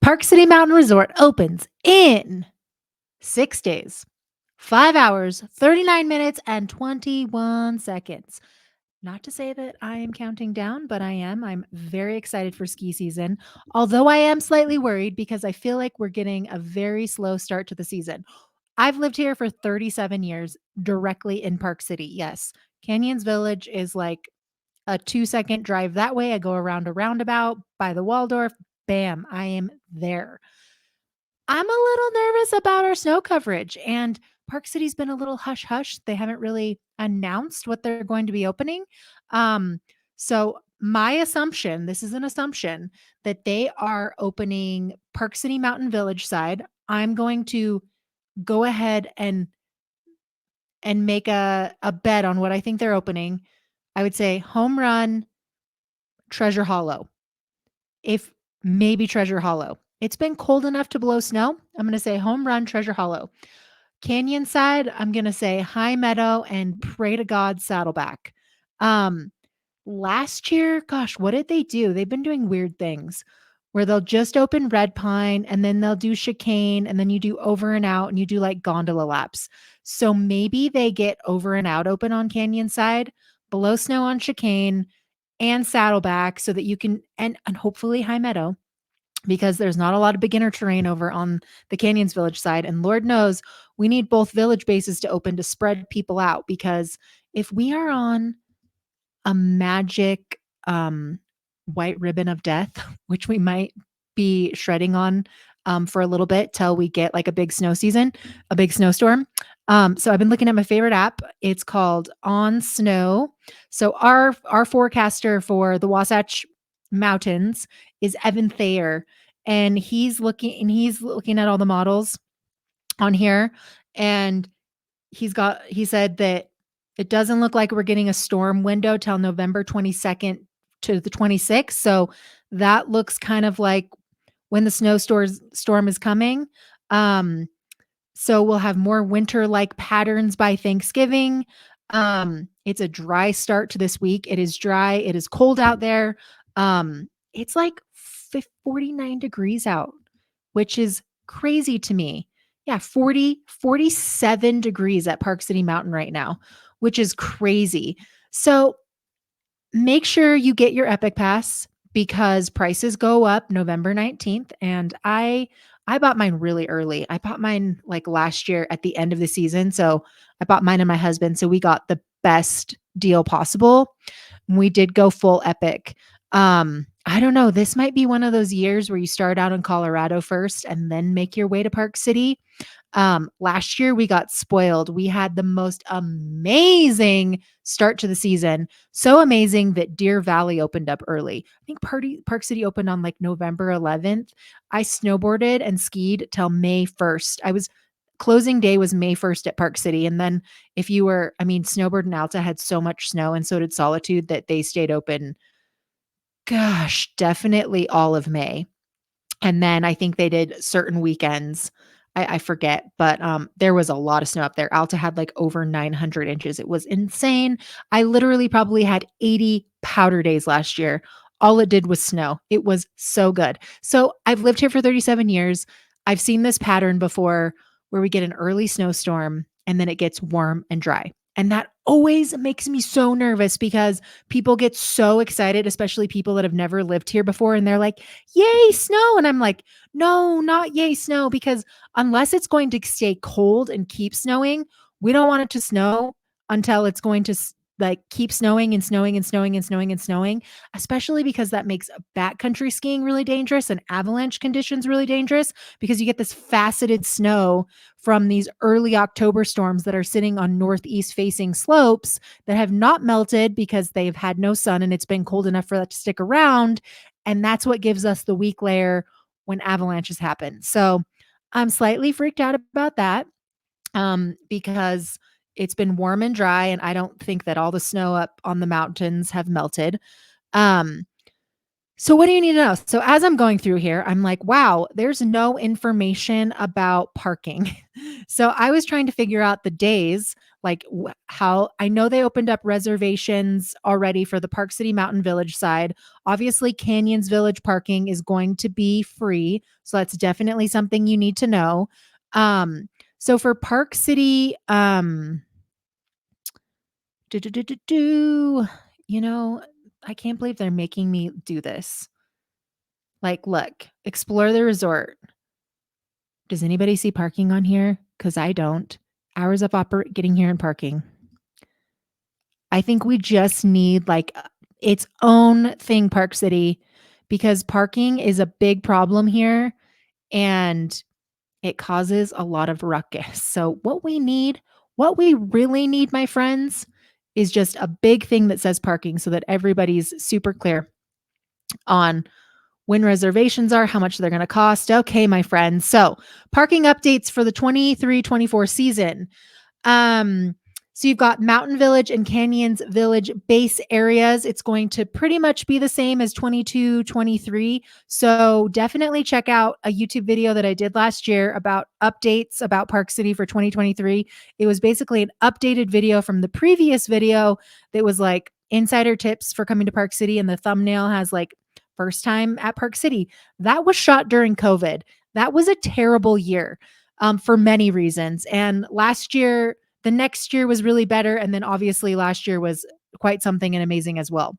Park City Mountain Resort opens in 6 days, 5 hours, 39 minutes, and 21 seconds. Not to say that I am counting down, but I am. I'm very excited for ski season, although I am slightly worried because I feel like we're getting a very slow start to the season. I've lived here for 37 years directly in Park City. Yes, Canyons Village is like a 2-second drive that way. I go around a roundabout by the Waldorf. Bam, I am there. I'm a little nervous about our snow coverage, and Park City's been a little hush hush. They haven't really announced what they're going to be opening. Um, so my assumption, this is an assumption, that they are opening Park City Mountain Village side. I'm going to go ahead and make a bet on what I think they're opening. I would say home run, Treasure Hollow. If maybe Treasure Hollow. It's been cold enough to blow snow. I'm going to say home run, Treasure Hollow. Canyon side, I'm going to say High Meadow and pray to God Saddleback. Um, Last year, gosh, what did they do? They've been doing weird things where they'll just open Red Pine and then they'll do chicane and then you do over and out and you do like gondola laps. So maybe they get over and out open on Canyon side, below snow on chicane and Saddleback so that you can and hopefully High Meadow because there's not a lot of beginner terrain over on the Canyons Village side. And Lord knows we need both village bases to open to spread people out because if we are on a magic white ribbon of death, which we might be shredding on for a little bit till we get like a big snow season, a big snowstorm. So I've been looking at my favorite app. It's called On Snow. So our forecaster for the Wasatch Mountains is Evan Thayer, and he's looking at all the models on here, and he said that it doesn't look like we're getting a storm window till November 22nd to the 26th. So that looks kind of like when the storm is coming. Um, so we'll have more winter-like patterns by Thanksgiving. It's a dry start to this week. It is dry. It is cold out there. It's like 49 degrees out, which is crazy to me. Yeah, 47 degrees at Park City Mountain right now, which is crazy. So make sure you get your Epic Pass because prices go up November 19th. And I bought mine really early. I bought mine like last year at the end of the season. So I bought mine and my husband. So we got the best deal possible. We did go full Epic. I don't know. This might be one of those years where you start out in Colorado first and then make your way to Park City. Last year we got spoiled. We had the most amazing start to the season. So amazing that Deer Valley opened up early. I think Park City opened on like November 11th. I snowboarded and skied till May 1st. Closing day was May 1st at Park City. And then Snowbird and Alta had so much snow and so did Solitude that they stayed open. Gosh, definitely all of May. And then I think they did certain weekends. I forget, but there was a lot of snow up there. Alta had like over 900 inches. It was insane. I literally probably had 80 powder days last year. All it did was snow. It was so good. So I've lived here for 37 years. I've seen this pattern before where we get an early snowstorm and then it gets warm and dry. And that always makes me so nervous because people get so excited, especially people that have never lived here before. And they're like, yay, snow. And I'm like, no, not yay, snow, because unless it's going to stay cold and keep snowing, we don't want it to snow until it's going to like keep snowing and snowing and snowing and snowing and snowing, especially because that makes backcountry skiing really dangerous and avalanche conditions really dangerous because you get this faceted snow from these early October storms that are sitting on northeast facing slopes that have not melted because they've had no sun and it's been cold enough for that to stick around. And that's what gives us the weak layer when avalanches happen. So I'm slightly freaked out about that because it's been warm and dry, and I don't think that all the snow up on the mountains have melted. So what do you need to know? So as I'm going through here, I'm like, wow, there's no information about parking. So I was trying to figure out the days like how I know they opened up reservations already for the Park City Mountain Village side. Obviously, Canyons Village parking is going to be free. So that's definitely something you need to know. So for Park City, do, do, do, do, do, you know, I can't believe they're making me do this. Like, look, explore the resort. Does anybody see parking on here? Because I don't. Hours of getting here and parking. I think we just need like its own thing, Park City, because parking is a big problem here and it causes a lot of ruckus. So, what we really need, my friends, is just a big thing that says parking so that everybody's super clear on when reservations are, how much they're going to cost. Okay, my friends. So, parking updates for the 23-24 season. Um, so you've got Mountain Village and Canyons Village base areas. It's going to pretty much be the same as 22-23. So definitely check out a YouTube video that I did last year about updates about Park City for 2023. It was basically an updated video from the previous video that was like insider tips for coming to Park City. And the thumbnail has like first time at Park City. That was shot during COVID. That was a terrible year for many reasons. And the next year was really better. And then obviously last year was quite something and amazing as well.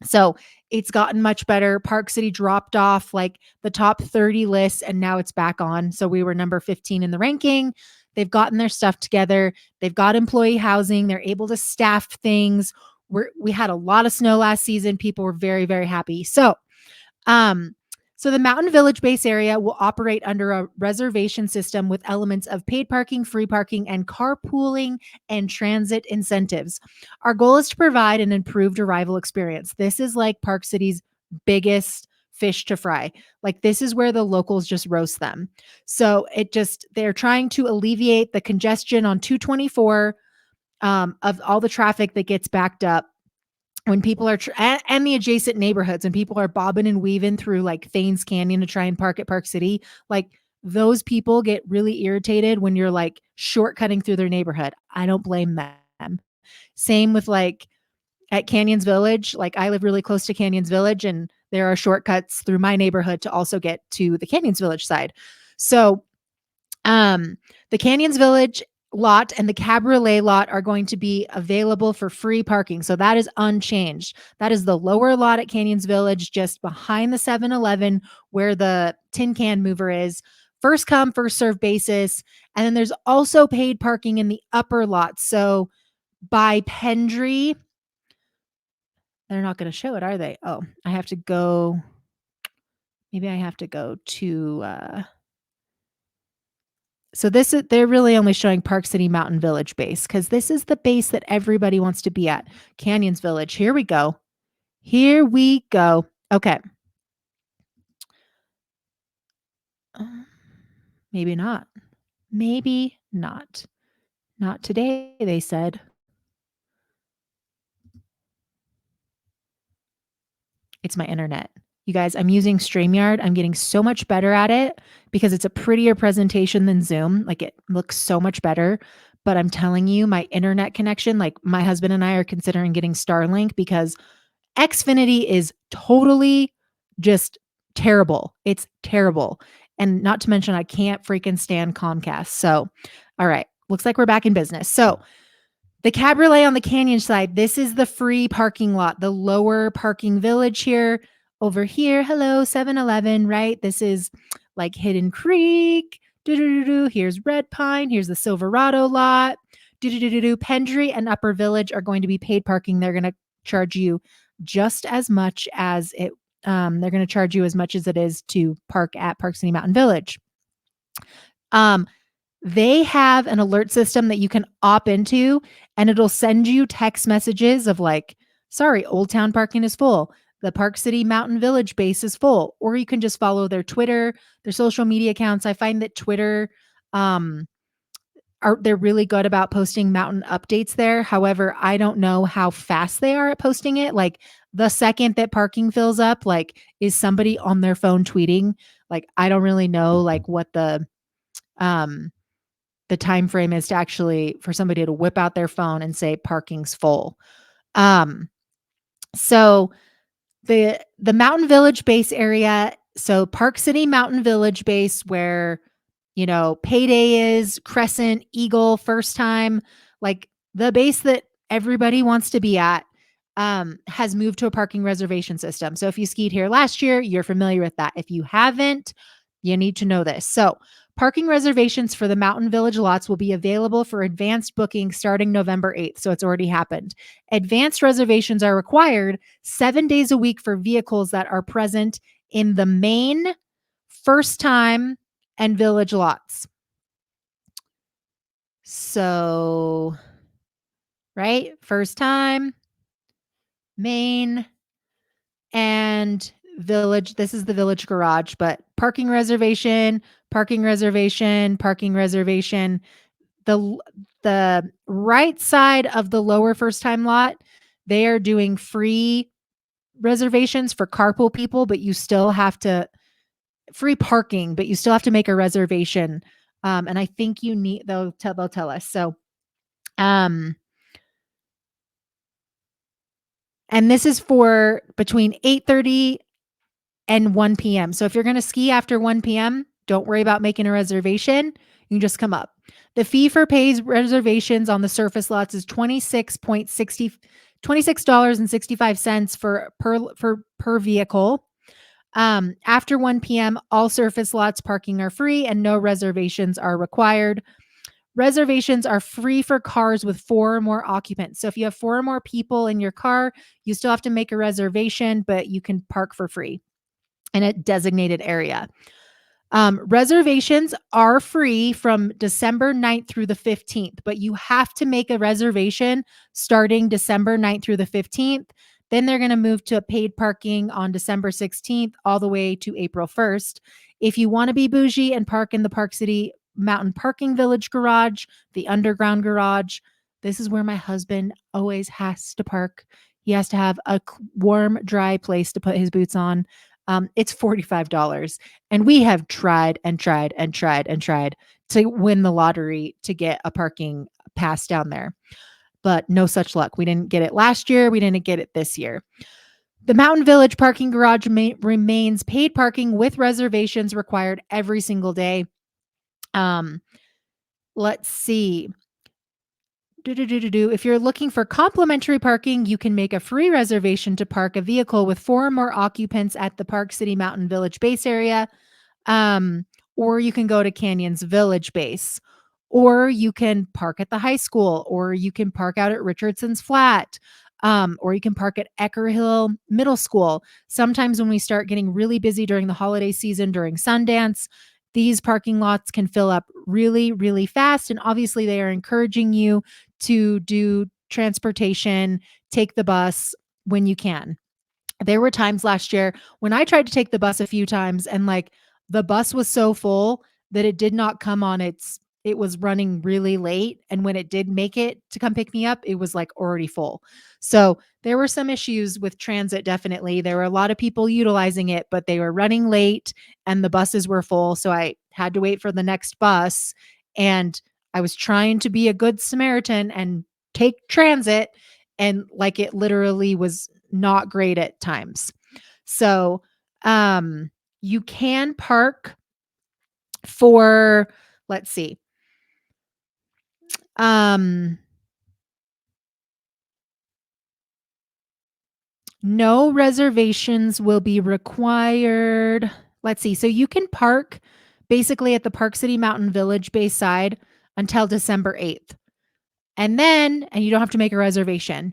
So it's gotten much better. Park City dropped off like the top 30 lists and now it's back on. So we were number 15 in the ranking. They've gotten their stuff together. They've got employee housing. They're able to staff things. We had a lot of snow last season. People were very, very happy. Um, so the Mountain Village base area will operate under a reservation system with elements of paid parking, free parking, and carpooling and transit incentives. Our goal is to provide an improved arrival experience. This is like Park City's biggest fish to fry. Like this is where the locals just roast them. So they're trying to alleviate the congestion on 224 of all the traffic that gets backed up when people are and the adjacent neighborhoods and people are bobbing and weaving through like Thames Canyon to try and park at Park City, like those people get really irritated when you're like shortcutting through their neighborhood. I don't blame them. Same with like at Canyons Village, like I live really close to Canyons Village and there are shortcuts through my neighborhood to also get to the Canyons Village side. So the Canyons Village lot and the Cabriolet lot are going to be available for free parking. So that is unchanged. That is the lower lot at Canyons Village, just behind the 7-Eleven where the tin can mover is. First come, first serve basis. And then there's also paid parking in the upper lot. So by Pendry, they're not going to show it, are they? Oh, I have to go. Maybe I have to go to so they're really only showing Park City Mountain Village base because this is the base that everybody wants to be at. Canyons Village. Here we go. Here we go. Okay. Maybe not. Maybe not. Not today, they said. It's my internet. You guys, I'm using StreamYard. I'm getting so much better at it because it's a prettier presentation than Zoom. Like it looks so much better. But I'm telling you, my internet connection, like my husband and I are considering getting Starlink because Xfinity is totally just terrible. It's terrible. And not to mention, I can't freaking stand Comcast. So, all right, looks like we're back in business. So, the Cabriolet on the Canyon side, this is the free parking lot, the lower parking village here. Over here, hello, 7-Eleven, right? This is like Hidden Creek. Here's Red Pine. Here's the Silverado lot. Pendry and Upper Village are going to be paid parking. They're going to charge you just as much as it. They're going to charge you as much as it is to park at Park City Mountain Village. They have an alert system that you can opt into and it'll send you text messages of like, sorry, Old Town parking is full. The Park City Mountain Village base is full. Or you can just follow their Twitter, their social media accounts. I find that Twitter, they're really good about posting mountain updates there. However, I don't know how fast they are at posting it. Like the second that parking fills up, like is somebody on their phone tweeting? Like I don't really know like what the the time frame is to actually for somebody to whip out their phone and say parking's full. Um, so the Mountain Village base area, so Park City Mountain Village base where, Payday is, Crescent, Eagle, First Time, like the base that everybody wants to be at, has moved to a parking reservation system. So if you skied here last year, you're familiar with that. If you haven't, you need to know this. So parking reservations for the Mountain Village lots will be available for advanced booking starting November 8th. So it's already happened. Advanced reservations are required 7 days a week for vehicles that are present in the main, First Time, and Village lots. So, right? First Time, main, and Village. This is the Village garage, but parking reservation, parking reservation, parking reservation. The right side of the lower First Time lot, they are doing free reservations for carpool people, but you still have to free parking, but you still have to make a reservation. And I think you need they'll tell us. So um and this is for between 8:30 and 1 p.m. So if you're going to ski after 1 p.m., don't worry about making a reservation. You can just come up. The fee for pays reservations on the surface lots is $26.65 per vehicle. After 1 p.m., all surface lots parking are free and no reservations are required. Reservations are free for cars with 4 or more occupants. So if you have 4 or more people in your car, you still have to make a reservation, but you can park for free in a designated area. Reservations are free from December 9th through the 15th, but you have to make a reservation starting December 9th through the 15th. Then they're going to move to paid parking on December 16th all the way to April 1st. If you want to be bougie and park in the Park City Mountain Parking Village garage, the underground garage, this is where my husband always has to park. He has to have a warm, dry place to put his boots on. It's $45. And we have tried and tried and tried and tried to win the lottery to get a parking pass down there, but no such luck. We didn't get it last year. We didn't get it this year. The Mountain Village parking garage remains paid parking with reservations required every single day. Let's see. If you're looking for complimentary parking, you can make a free reservation to park a vehicle with 4 or more occupants at the Park City Mountain Village base area. Um, or you can go to Canyons Village base, or you can park at the high school, or you can park out at Richardson's Flat, or you can park at Ecker Hill Middle School. Sometimes when we start getting really busy during the holiday season, during Sundance, these parking lots can fill up really, really fast. And obviously, they are encouraging you to do transportation, take the bus when you can. There were times last year when I tried to take the bus a few times and like the bus was so full that it did not come on it was running really late. And when it did make it to come pick me up, it was like already full. So there were some issues with transit. Definitely. There were a lot of people utilizing it, but they were running late and the buses were full. So I had to wait for the next bus. And I was trying to be a good Samaritan and take transit. And like it literally was not great at times. So, you can park for, let's see, um, no reservations will be required. Let's see. So you can park basically at the Park City Mountain Village Bayside until December 8th. And you don't have to make a reservation.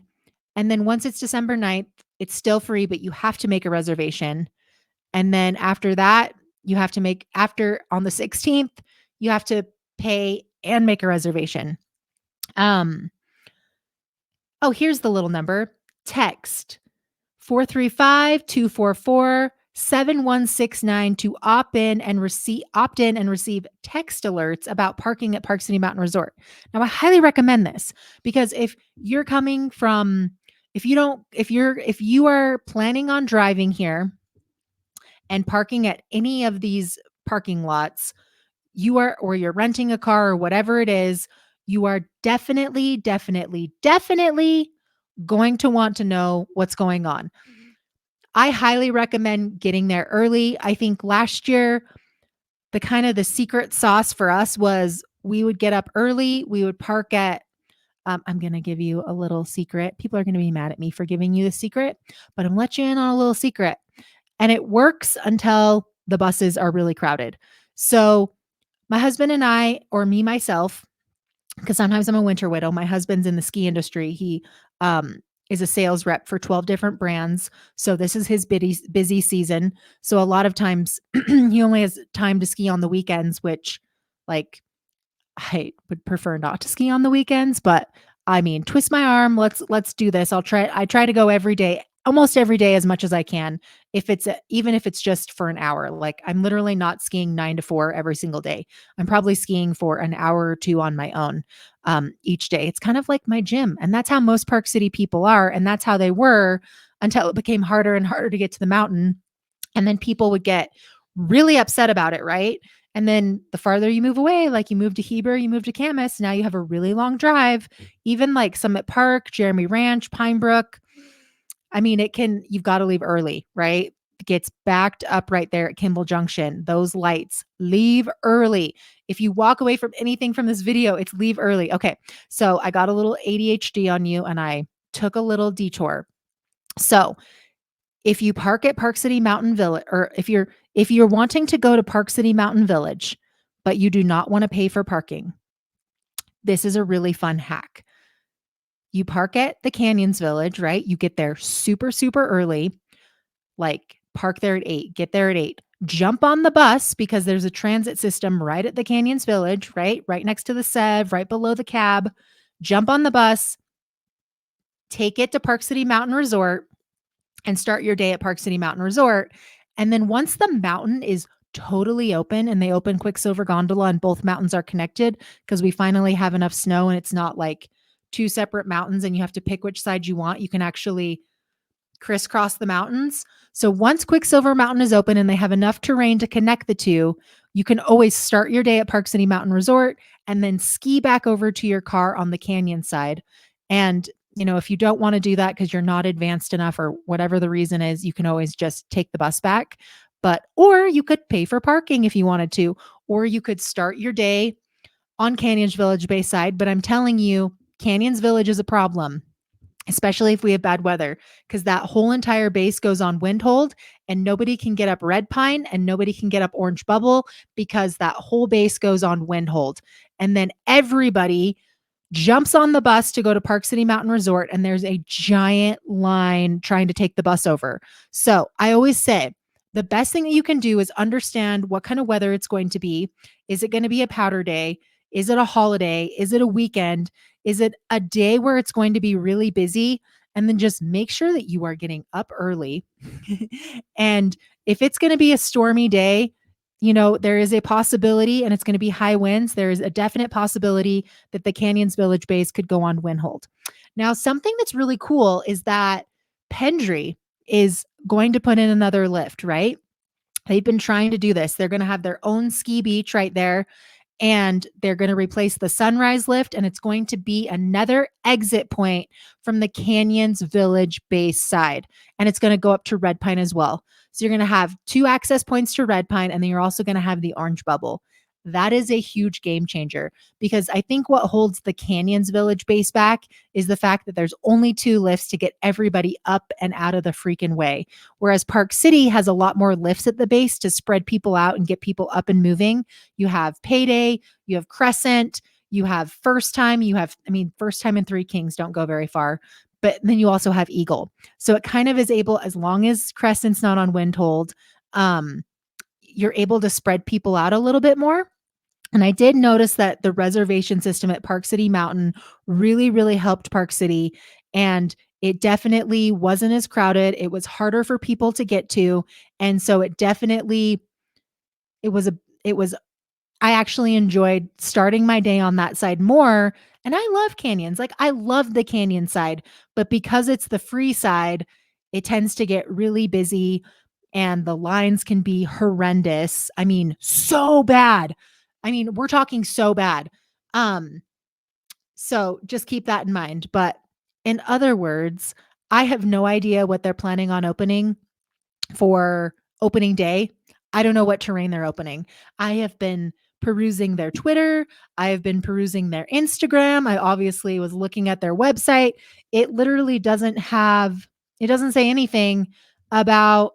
And then once it's December 9th, it's still free, but you have to make a reservation. And then after that, you have to make after on the 16th, you have to pay and make a reservation. Um, oh, here's the little number. Text 435-244-7169 to opt in and receive text alerts about parking at Park City Mountain Resort. Now, I highly recommend this because if you're coming from if you are planning on driving here and parking at any of these parking lots, you are, or you're renting a car or whatever it is, you are definitely, definitely, definitely going to want to know what's going on. I highly recommend getting there early. I think last year, the kind of the secret sauce for us was we would get up early. We would park at, I'm going to give you a little secret. People are going to be mad at me for giving you the secret, but I'm going to let you in on a little secret. And it works until the buses are really crowded. So my husband and I, or me, myself, because sometimes I'm a winter widow. My husband's in the ski industry. He is a sales rep for 12 different brands. So this is his busy season. So a lot of times he only has time to ski on the weekends, which, like, I would prefer not to ski on the weekends, but I mean, twist my arm. Let's do this. I try to go every day, almost every day as much as I can. If it's even if it's just for an hour, like I'm literally not skiing 9 to 4 every single day. I'm probably skiing for an hour or two on my own each day. It's kind of like my gym. And that's how most Park City people are. And that's how they were until it became harder and harder to get to the mountain. And then people would get really upset about it, right? And then the farther you move away, like you move to Heber, you move to Camas, now you have a really long drive. Even like Summit Park, Jeremy Ranch, Pine Brook. I mean, you've got to leave early, right? It gets backed up right there at Kimball Junction. Those lights, leave early. If you walk away from anything from this video, it's leave early. Okay. So I got a little ADHD on you and I took a little detour. So if you park at Park City Mountain Village, or if you're wanting to go to Park City Mountain Village, but you do not want to pay for parking, this is a really fun hack. You park at the Canyons Village, right? You get there super, super early, like park there at 8, get there at 8, jump on the bus because there's a transit system right at the Canyons Village, right? Right next to the Sev, right below the cab. Jump on the bus, take it to Park City Mountain Resort, and start your day at Park City Mountain Resort. And then once the mountain is totally open and they open Quicksilver Gondola and both mountains are connected because we finally have enough snow and it's not like two separate mountains and you have to pick which side you want. You can actually crisscross the mountains. So once Quicksilver Mountain is open and they have enough terrain to connect the two, you can always start your day at Park City Mountain Resort and then ski back over to your car on the canyon side. And if you don't want to do that because you're not advanced enough or whatever the reason is, you can always just take the bus back. Or you could pay for parking if you wanted to, or you could start your day on Canyons Village Bayside. But I'm telling you, Canyons Village is a problem, especially if we have bad weather, because that whole entire base goes on wind hold and nobody can get up Red Pine and nobody can get up Orange Bubble because that whole base goes on wind hold. And then everybody jumps on the bus to go to Park City Mountain Resort and there's a giant line trying to take the bus over. So I always say the best thing that you can do is understand what kind of weather it's going to be. Is it going to be a powder day? Is it a holiday? Is it a weekend? Is it a day where it's going to be really busy? And then just make sure that you are getting up early. And if it's going to be a stormy day, there is a possibility, and it's going to be high winds. There is a definite possibility that the Canyons Village base could go on wind hold. Now, something that's really cool is that Pendry is going to put in another lift, right? They've been trying to do this. They're going to have their own ski beach right there. And they're going to replace the Sunrise lift, and it's going to be another exit point from the Canyons Village base side. And it's going to go up to Red Pine as well. So you're going to have 2 access points to Red Pine, and then you're also going to have the Orange Bubble. That is a huge game changer because I think what holds the Canyons Village base back is the fact that there's only 2 lifts to get everybody up and out of the freaking way. Whereas Park City has a lot more lifts at the base to spread people out and get people up and moving. You have Payday, you have Crescent, you have First Time, First Time and Three Kings don't go very far. But then you also have Eagle. So it kind of is able, as long as Crescent's not on wind hold, you're able to spread people out a little bit more. And I did notice that the reservation system at Park City Mountain really, really helped Park City. And it definitely wasn't as crowded. It was harder for people to get to. And so it was I actually enjoyed starting my day on that side more. And I love canyons. Like I love the canyon side, but because it's the free side, it tends to get really busy and the lines can be horrendous. I mean, so bad. I mean, we're talking so bad. Um, so just keep that in mind. But in other words, I have no idea what they're planning on opening for opening day. I don't know what terrain they're opening. I have been perusing their Twitter. I have been perusing their Instagram. I obviously was looking at their website. It literally it doesn't say anything about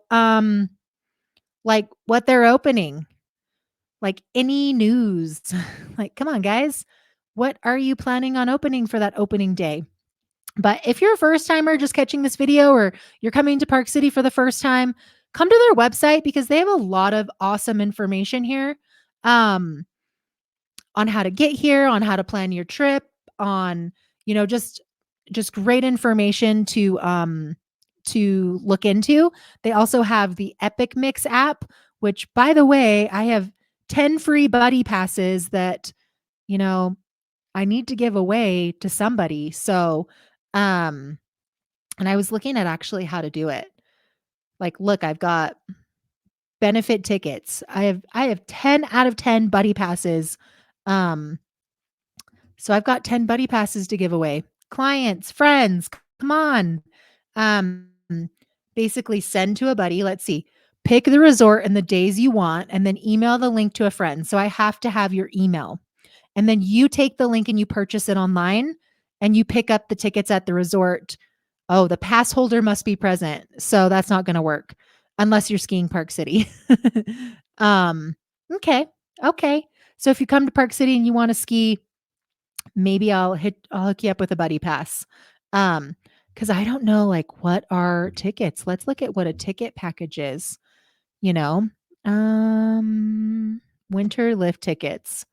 like what they're opening, like any news. Like, come on, guys. What are you planning on opening for that opening day? But if you're a first timer just catching this video or you're coming to Park City for the first time, come to their website because they have a lot of awesome information here um, on how to get here, on how to plan your trip, on just great information to look into. They also have the Epic Mix app, which by the way, I have 10 free buddy passes that you know I need to give away to somebody. So um and I was looking at actually how to do it. Like, look, I've got benefit tickets. I have 10 out of 10 buddy passes. Um, so I've got 10 buddy passes to give away. Clients, friends, come on. Um, basically send to a buddy. Let's see. Pick the resort and the days you want, and then email the link to a friend. So I have to have your email. And then you take the link and you purchase it online and you pick up the tickets at the resort. Oh, the pass holder must be present. So that's not going to work unless you're skiing Park City. um, okay. Okay. So if you come to Park City and you want to ski, maybe I'll hook you up with a buddy pass. Cuz I don't know like what are tickets. Let's look at what a ticket package is, you know. Um Winter lift tickets.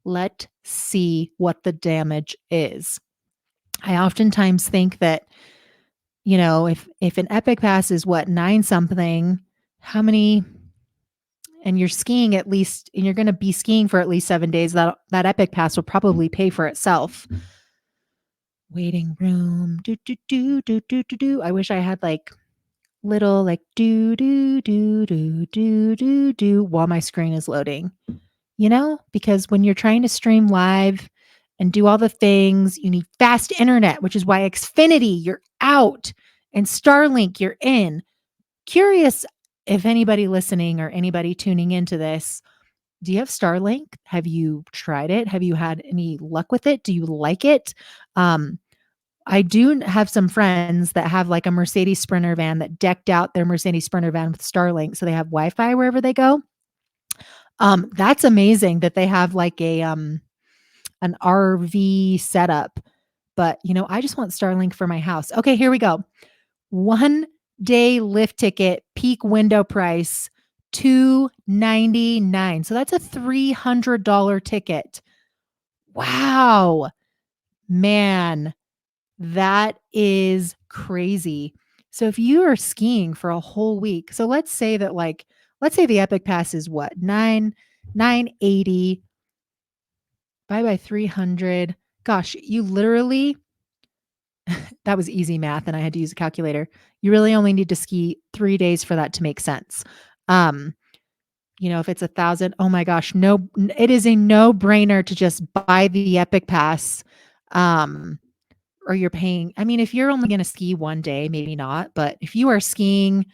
Let's see what the damage is. I oftentimes think that, if an Epic Pass is what, 9 something, how many and you're skiing at least and you're gonna be skiing for at least 7 days, that Epic Pass will probably pay for itself. Waiting room, do, do, do, do, do, do, do. I wish I had, like, little, like, do, do, do, do, do, do, do, while my screen is loading. Because when you're trying to stream live and do all the things, you need fast internet, which is why Xfinity, you're out, and Starlink, you're in. Curious if anybody listening or anybody tuning into this, do you have Starlink? Have you tried it? Have you had any luck with it? Do you like it? Um, I do have some friends that have like a Mercedes Sprinter van that decked out their Mercedes Sprinter van with Starlink, so they have Wi-Fi wherever they go. That's amazing that they have like an RV setup. But, I just want Starlink for my house. Okay, here we go. 1 day lift ticket, peak window price, $299. So that's a $300 ticket. Wow. Man, that is crazy. So if you are skiing for a whole week, so let's say the Epic Pass is what? 980 by 300. Gosh, you literally that was easy math and I had to use a calculator. You really only need to ski 3 days for that to make sense. Um, if it's 1,000, oh my gosh, no, it is a no-brainer to just buy the Epic Pass. Um, or you're paying, I mean, if you're only going to ski 1 day, maybe not, but if you are skiing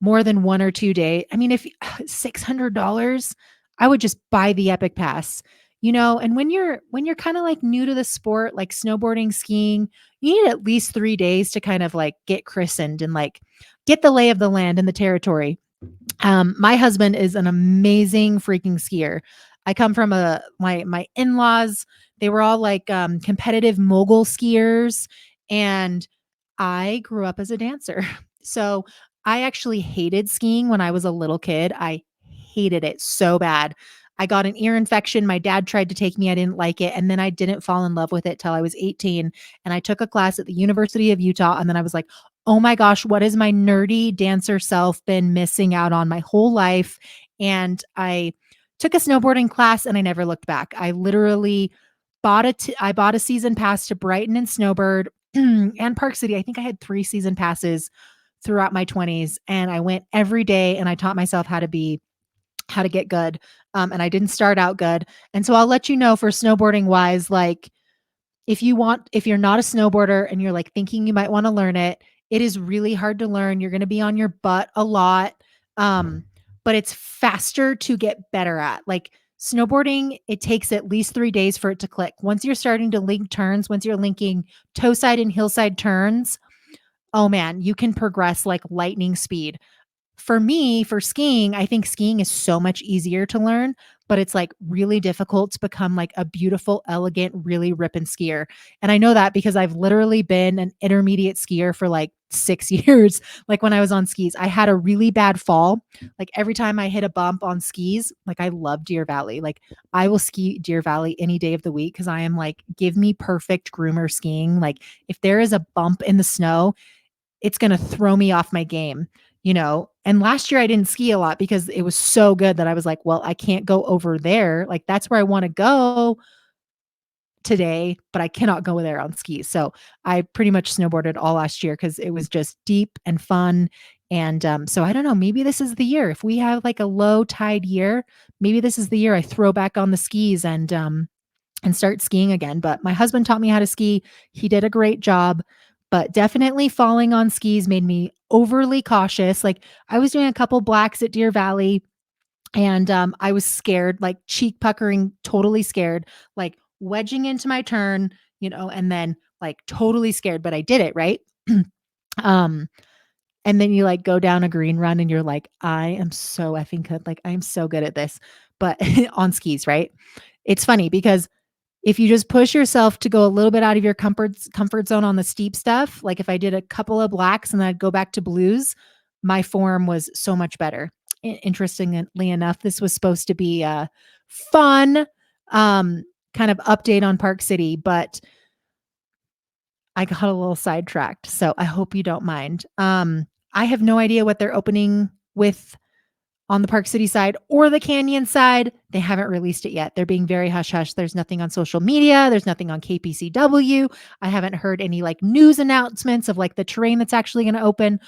more than 1 or 2 days, I mean, if $600, I would just buy the Epic Pass. And when you're kind of like new to the sport, like snowboarding, skiing, you need at least 3 days to kind of like get christened and like get the lay of the land and the territory. My husband is an amazing freaking skier. I come from my in-laws, they were all like competitive mogul skiers, and I grew up as a dancer. So I actually hated skiing when I was a little kid. I hated it so bad. I got an ear infection. My dad tried to take me. I didn't like it. And then I didn't fall in love with it till I was 18. And I took a class at the University of Utah. And then I was like, oh my gosh, what has my nerdy dancer self been missing out on my whole life? And I took a snowboarding class and I never looked back. I literally I bought a season pass to Brighton and Snowbird and Park City. I think I had 3 season passes throughout my 20s, and I went every day and I taught myself how to be how to get good. And I didn't start out good. And so I'll let you know for snowboarding wise, like if you're not a snowboarder and you're like thinking you might want to learn it, it is really hard to learn. You're going to be on your butt a lot. Um, but it's faster to get better at. Like snowboarding, it takes at least 3 days for it to click. Once you're starting to link turns, once you're linking toe side and hillside turns, oh man, you can progress like lightning speed. For me, for skiing, I think skiing is so much easier to learn, but it's like really difficult to become like a beautiful, elegant, really ripping skier. And I know that because I've literally been an intermediate skier for like 6 years. Like when I was on skis, I had a really bad fall. Like every time I hit a bump on skis, like I love Deer Valley. Like I will ski Deer Valley any day of the week because I am like, give me perfect groomer skiing. Like if there is a bump in the snow, it's going to throw me off my game, you know? And last year I didn't ski a lot because it was so good that I was like, well, I can't go over there. Like that's where I want to go today, but I cannot go there on skis. So I pretty much snowboarded all last year because it was just deep and fun. And so I don't know, maybe this is the year. If we have like a low tide year, maybe this is the year I throw back on the skis and start skiing again. But my husband taught me how to ski. He did a great job, but definitely falling on skis made me overly cautious. Like I was doing a couple blacks at Deer Valley and I was scared, like cheek puckering, totally scared, like wedging into my turn, you know, and then like totally scared, but I did it, right? um and then you like go down a green run and you're like, I am so effing good. Like I'm so good at this. But on skis, right? It's funny because if you just push yourself to go a little bit out of your comfort zone on the steep stuff, like if I did a couple of blacks and then I'd go back to blues, my form was so much better. Interestingly enough, this was supposed to be a fun kind of update on Park City, but I got a little sidetracked. So I hope you don't mind. I have no idea what they're opening with on the Park City side or the Canyon side. They haven't released it yet. They're being very hush hush. There's nothing on social media. There's nothing on KPCW. I haven't heard any like news announcements of like the terrain that's actually going to open.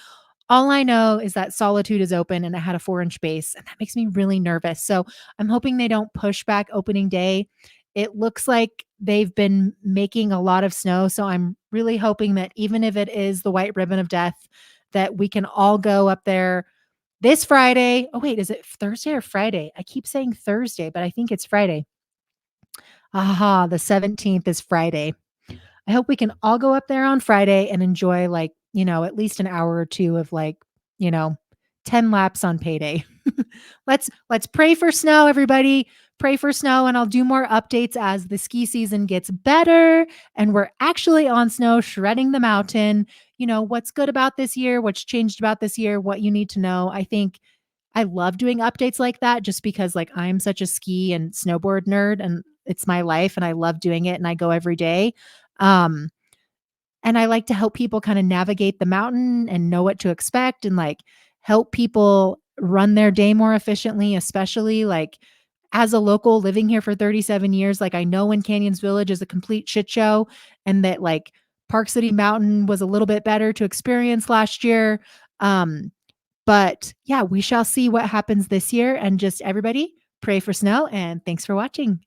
All I know is that Solitude is open and it had a 4-inch base, and that makes me really nervous. So I'm hoping they don't push back opening day. It looks like they've been making a lot of snow. So I'm really hoping that even if it is the white ribbon of death, that we can all go up there this Friday. Oh, wait, is it Thursday or Friday? I keep saying Thursday, but I think it's Friday. Aha, the 17th is Friday. I hope we can all go up there on Friday and enjoy like, you know, at least an hour or two of like, you know, 10 laps on payday. Let's pray for snow, everybody. Pray for snow, and I'll do more updates as the ski season gets better and we're actually on snow shredding the mountain. You know, what's good about this year, what's changed about this year, what you need to know. I think I love doing updates like that just because like I'm such a ski and snowboard nerd and it's my life and I love doing it and I go every day. Um, and I like to help people kind of navigate the mountain and know what to expect and like help people run their day more efficiently, especially like as a local living here for 37 years. Like I know when Canyons Village is a complete shit show and that like Park City Mountain was a little bit better to experience last year. Um, but yeah, we shall see what happens this year. And just everybody pray for snow and thanks for watching.